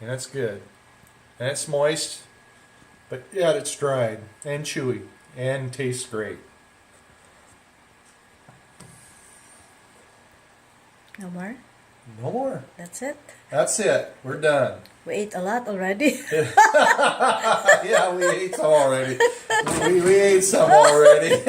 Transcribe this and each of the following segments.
and that's good. And it's moist, but yet it's dried and chewy and tastes great. No more? No more. That's it? That's it. We're done. We ate a lot already. Yeah, we ate some already. We ate some already.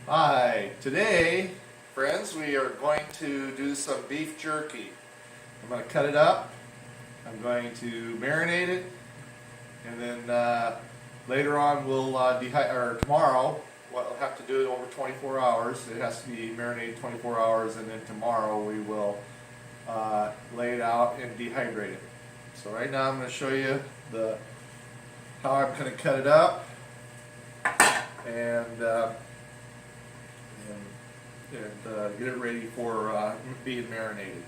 Hi, today, friends, we are going to do some beef jerky. I'm going to cut it up, I'm going to marinate it, and then later on we'll tomorrow, we'll have to do it over 24 hours. It has to be marinated 24 hours, and then tomorrow we will lay it out and dehydrate it. So right now I'm going to show you how I'm going to cut it up, and get it ready for being marinated.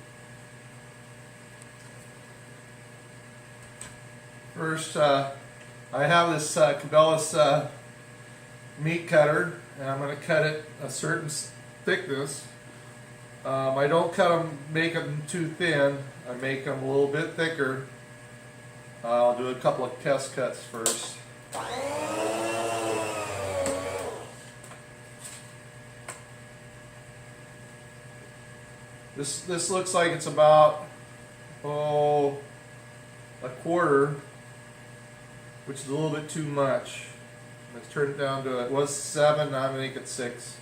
First, I have this Cabela's meat cutter, and I'm going to cut it a certain thickness. I don't make them too thin. I make them a little bit thicker. I'll do a couple of test cuts first. This looks like it's about a quarter, which is a little bit too much. Let's turn it down to, it was 7, now I'm going to make it 6.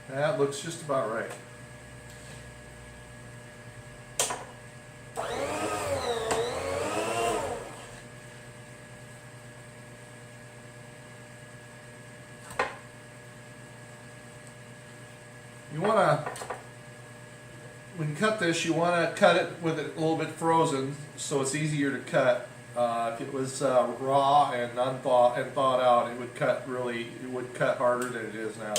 That looks just about right. You want to, when you cut this, you want to cut it with it a little bit frozen, so it's easier to cut. If it was raw and unthawed and thawed out, it would cut harder than it is now.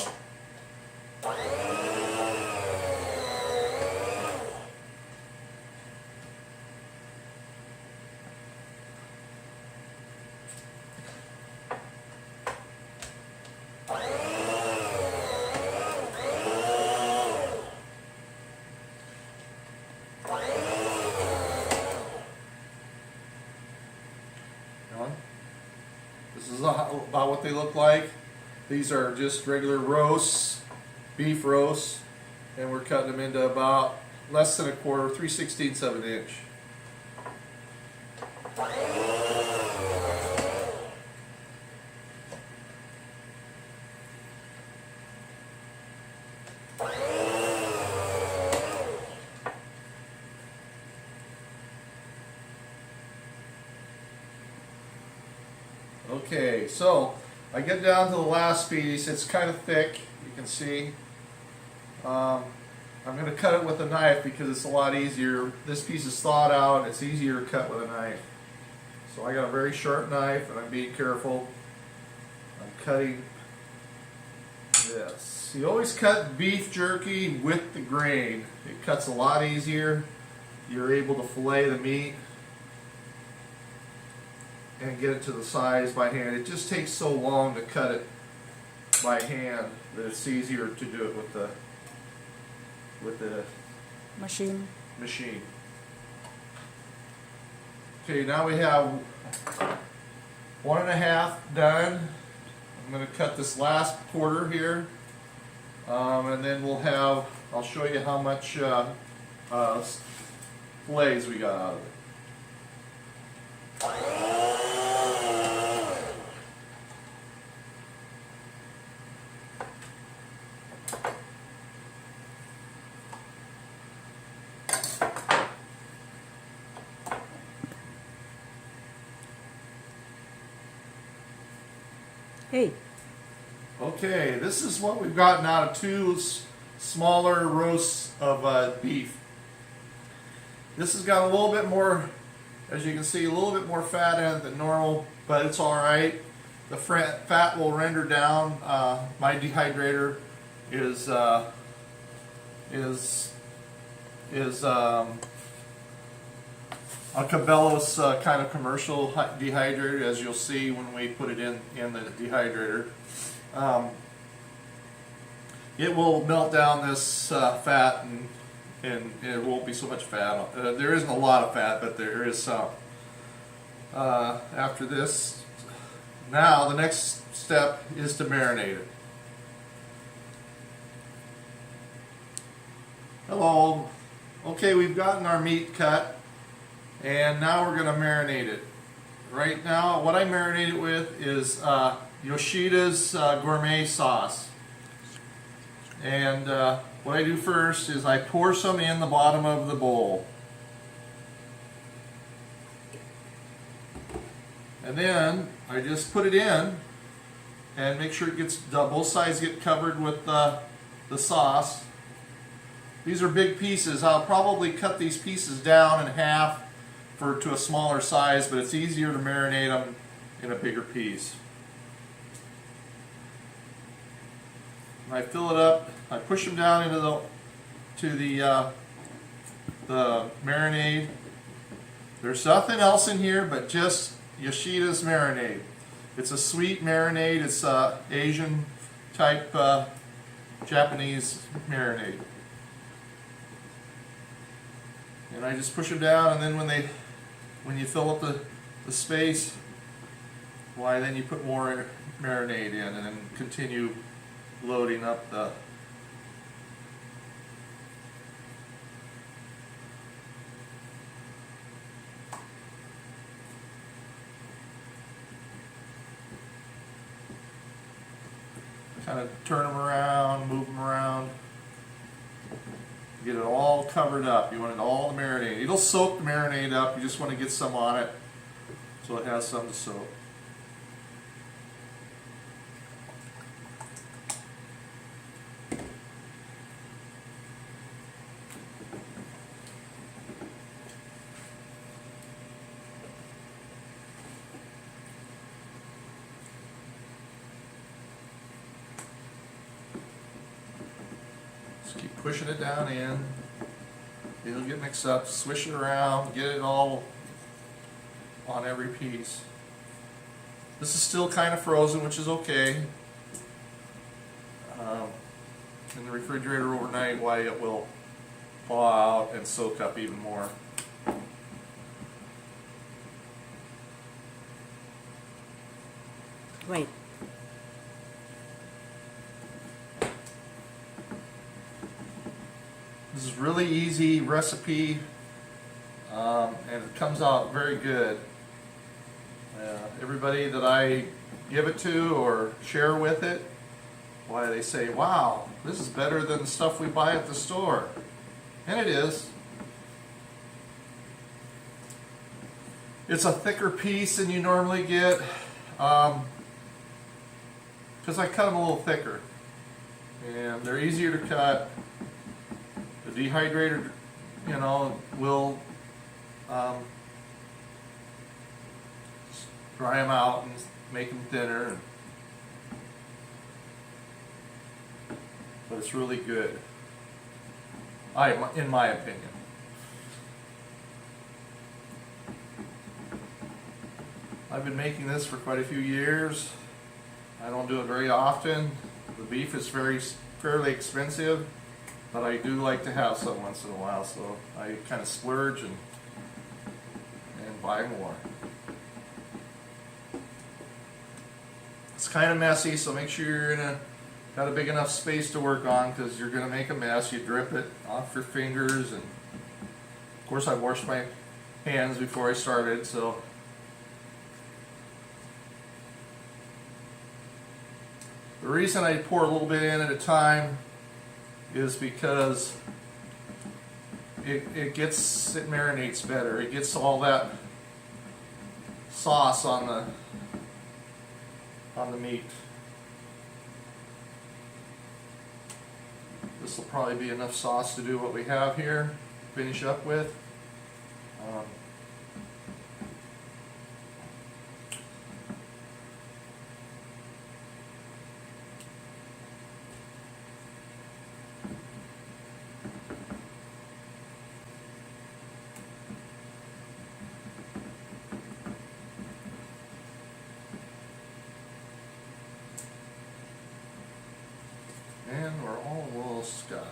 This is about what they look like. These are just regular roasts, beef roasts, and we're cutting them into about less than a quarter, 3/16 of an inch. Okay, so I get down to the last piece. It's kind of thick, you can see. I'm going to cut it with a knife because it's a lot easier. This piece is thawed out, it's easier to cut with a knife. So I got a very sharp knife, and I'm being careful. I'm cutting this. You always cut beef jerky with the grain. It cuts a lot easier. You're able to fillet the meat and get it to the size by hand. It just takes so long to cut it by hand that it's easier to do it with the machine. Okay, now we have 1.5 done. I'm going to cut this last quarter here, and then I'll show you how much fillets we got out of it. Hey, Okay, this is what we've gotten out of two smaller roasts of beef. This has got a little bit more, as you can see, a little bit more fat in it than normal, but it's all right. The fat will render down. My dehydrator is a Cabela's kind of commercial dehydrator, as you'll see when we put it in the dehydrator. It will melt down this fat, and it won't be so much fat. There isn't a lot of fat, but there is some. After this, now the next step is to marinate it. Hello. Okay, we've gotten our meat cut, and now we're going to marinate it. Right now, what I marinate it with is Yoshida's gourmet sauce. And what I do first is I pour some in the bottom of the bowl. And then I just put it in and make sure it gets, both sides get covered with the sauce. These are big pieces. I'll probably cut these pieces down in half to a smaller size, but it's easier to marinate them in a bigger piece. And I fill it up. I push them down into the marinade. There's nothing else in here but just Yoshida's marinade. It's a sweet marinade. It's Asian type Japanese marinade. And I just push them down, and then when you fill up the space, why then you put more marinade in, and then continue loading up the kind of turn them around, move them around, get it all covered up. You want it all to marinate. It'll soak the marinade up. You just want to get some on it so it has some to soak. Just keep pushing it down in. It'll get mixed up. Swish it around. Get it all on every piece. This is still kind of frozen, which is okay. In the refrigerator overnight, why it will thaw out and soak up even more. wait. This is a really easy recipe, and it comes out very good. Everybody that I give it to or share with it, why they say, wow, this is better than the stuff we buy at the store. And it is. It's a thicker piece than you normally get, because I cut them a little thicker. And they're easier to cut. The dehydrator, will dry them out and make them thinner. But it's really good, in my opinion. I've been making this for quite a few years. I don't do it very often. The beef is fairly expensive, but I do like to have some once in a while, so I kind of splurge and buy more. It's kind of messy, so make sure you're got a big enough space to work on, because you're going to make a mess. You drip it off your fingers, and of course I washed my hands before I started, so the reason I pour a little bit in at a time is because it marinates better. It gets all that sauce on the meat. This will probably be enough sauce to do what we have here, finish up with. And we're almost got it all.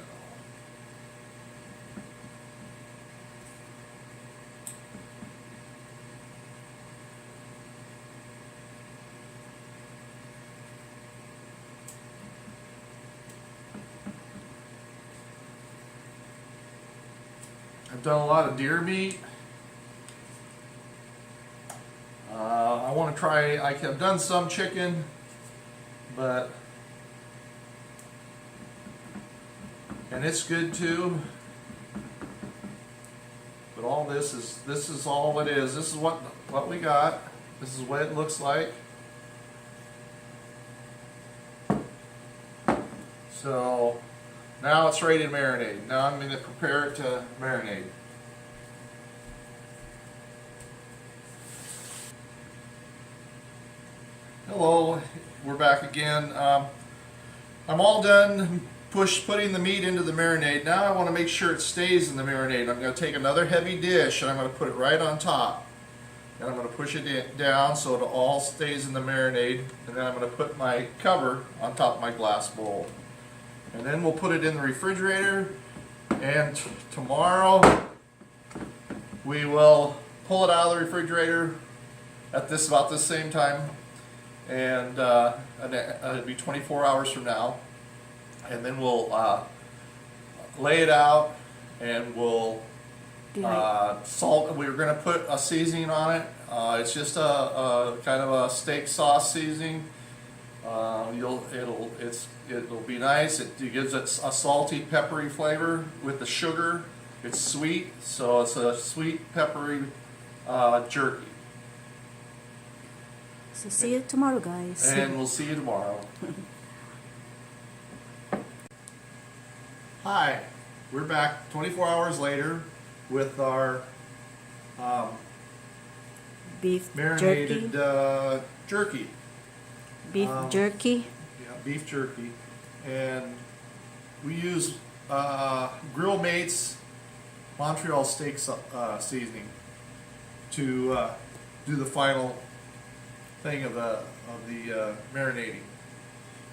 I've done a lot of deer meat. I want to try, I've done some chicken, but, and it's good too. But all this is all it is. This is what we got. This is what it looks like. So now it's ready to marinate. Now I'm going to prepare it to marinate. Hello, we're back again. I'm all done putting the meat into the marinade. Now I want to make sure it stays in the marinade. I'm going to take another heavy dish and I'm going to put it right on top. And I'm going to push it down so it all stays in the marinade. And then I'm going to put my cover on top of my glass bowl. And then we'll put it in the refrigerator. And tomorrow we will pull it out of the refrigerator at about this same time. And it'll be 24 hours from now. And then we'll lay it out and we'll salt. We're going to put a seasoning on it. It's just a kind of a steak sauce seasoning. It'll be nice. It gives it a salty, peppery flavor with the sugar. It's sweet, so it's a sweet, peppery jerky. So see you tomorrow, guys. And we'll see you tomorrow. Hi, we're back 24 hours later with our Beef marinated jerky. jerky. Beef jerky. Yeah, beef jerky. And we use Grill Mates Montreal steak seasoning to do the final thing of the marinating.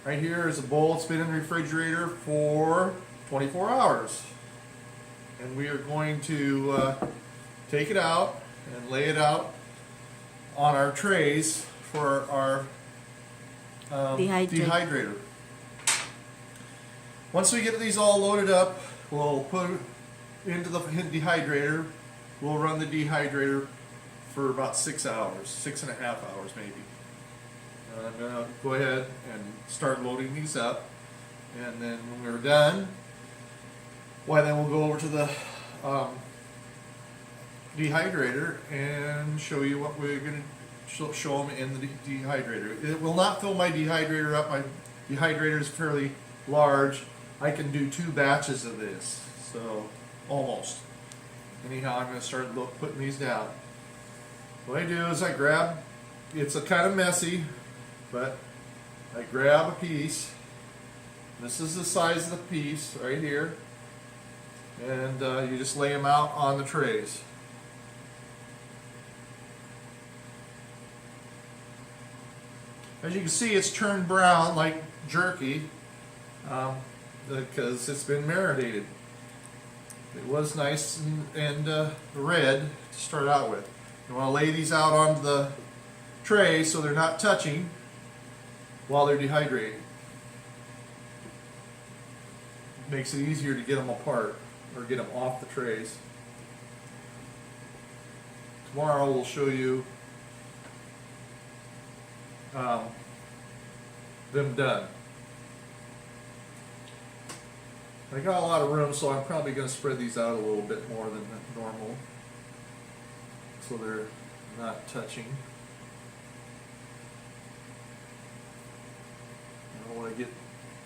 Right here is a bowl. It's been in the refrigerator for 24 hours. And we are going to take it out and lay it out on our trays for our dehydrator. Once we get these all loaded up, we'll put it into the dehydrator. We'll run the dehydrator for about 6 hours, 6.5 hours maybe. And I'm going to go ahead and start loading these up. And then when we're done, then we'll go over to the dehydrator and show you what we're going to show them in the dehydrator. It will not fill my dehydrator up. My dehydrator is fairly large. I can do 2 batches of this, so almost. Anyhow, I'm going to start putting these down. What I do is I grab, it's a kind of messy, but I grab a piece. This is the size of the piece right here. And you just lay them out on the trays. As you can see, it's turned brown like jerky because it's been marinated. It was nice and red to start out with. You want to lay these out onto the tray so they're not touching while they're dehydrating. Makes it easier to get them apart or get them off the trays. Tomorrow we'll show you them done. I got a lot of room, so I'm probably going to spread these out a little bit more than normal so they're not touching. I don't want to get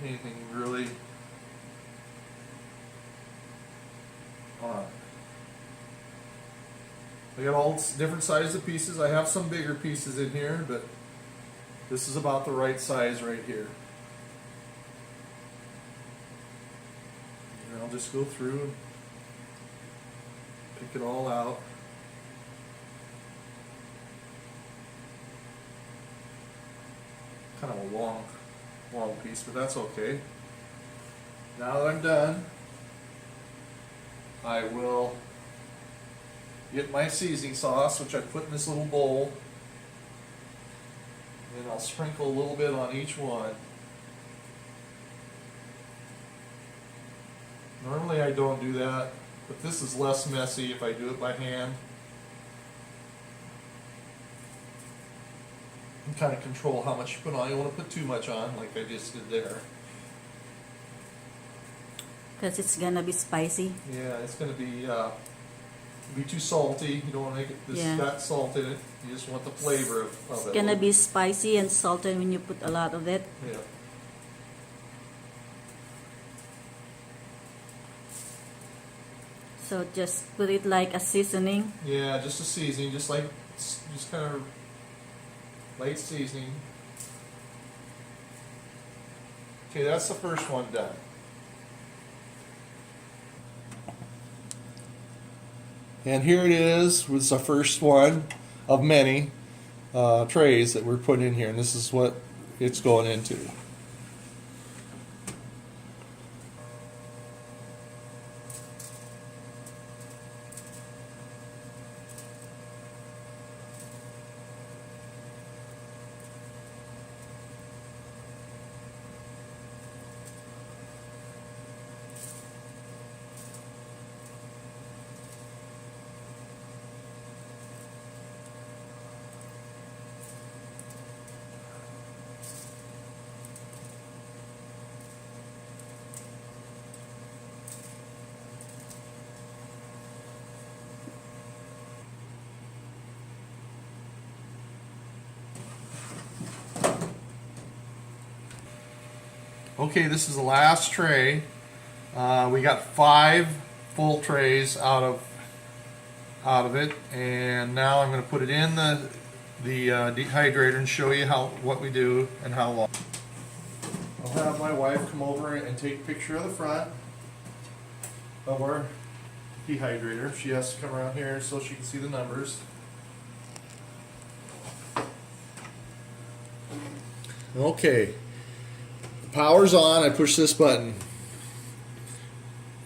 anything really on. I got all different sizes of pieces. I have some bigger pieces in here, but this is about the right size right here. And I'll just go through and pick it all out. Kind of a long piece, but that's okay. Now that I'm done, I will get my seasoning sauce, which I put in this little bowl, and I'll sprinkle a little bit on each one. Normally I don't do that, but this is less messy if I do it by hand. And kind of control how much you put on. You don't want to put too much on, like I just did there. Because it's gonna be spicy. Yeah, it's going to be too salty. You don't want to make it that salt in it. You just want the flavor of it. It's gonna be spicy and salty when you put a lot of it. Yeah. So just put it like a seasoning. Yeah, just a seasoning, just kind of light seasoning. Okay, that's the first one done. And here it is, was the first one of many trays that we're putting in here, and this is what it's going into. Okay, this is the last tray. We got 5 full trays out of it, and now I'm going to put it in the dehydrator and show you what we do and how long. I'll have my wife come over and take a picture of the front of our dehydrator. She has to come around here so she can see the numbers. Okay. Power's on. I push this button.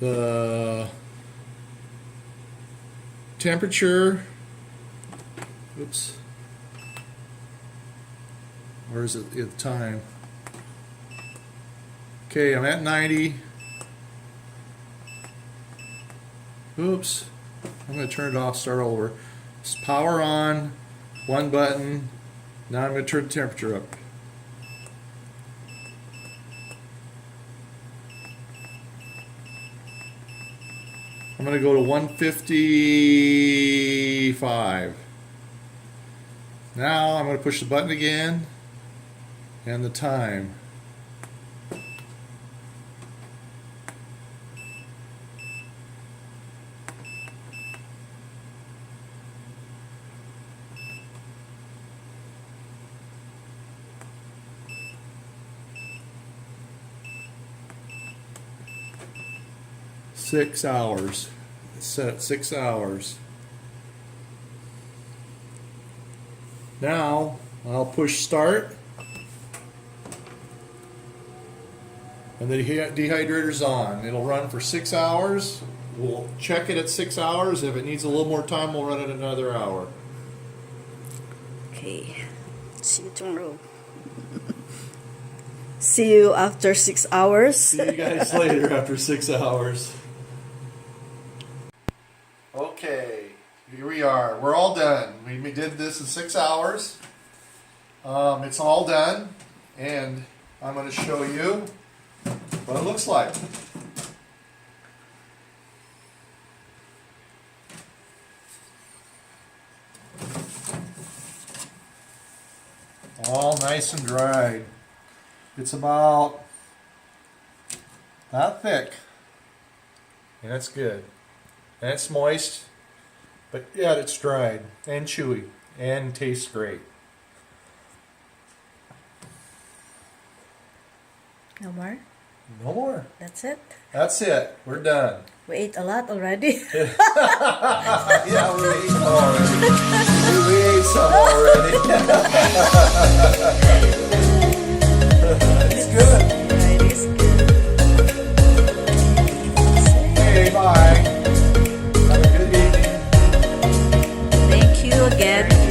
The temperature. Oops. Where is it at the time? Okay, I'm at 90. Oops. I'm going to turn it off, start over. It's power on, one button. Now I'm going to turn the temperature up. I'm going to go to 155. Now I'm going to push the button again and the time. Six hours. It's set at 6 hours. Now I'll push start, and the dehydrator's on. It'll run for 6 hours. We'll check it at 6 hours. If it needs a little more time, we'll run it another hour. Okay. See you tomorrow. See you after 6 hours. See you guys later after 6 hours. Okay, here we are. We're all done. We did this in 6 hours. It's all done, and I'm going to show you what it looks like. All nice and dried. It's about that thick, and that's good. And it's moist, but yet it's dried and chewy and tastes great. No more? No more. That's it? That's it. We're done. We ate a lot already. Yeah, we ate some already. We ate some already. It's good. It is good. Okay, bye. Have a good evening. Thank you again.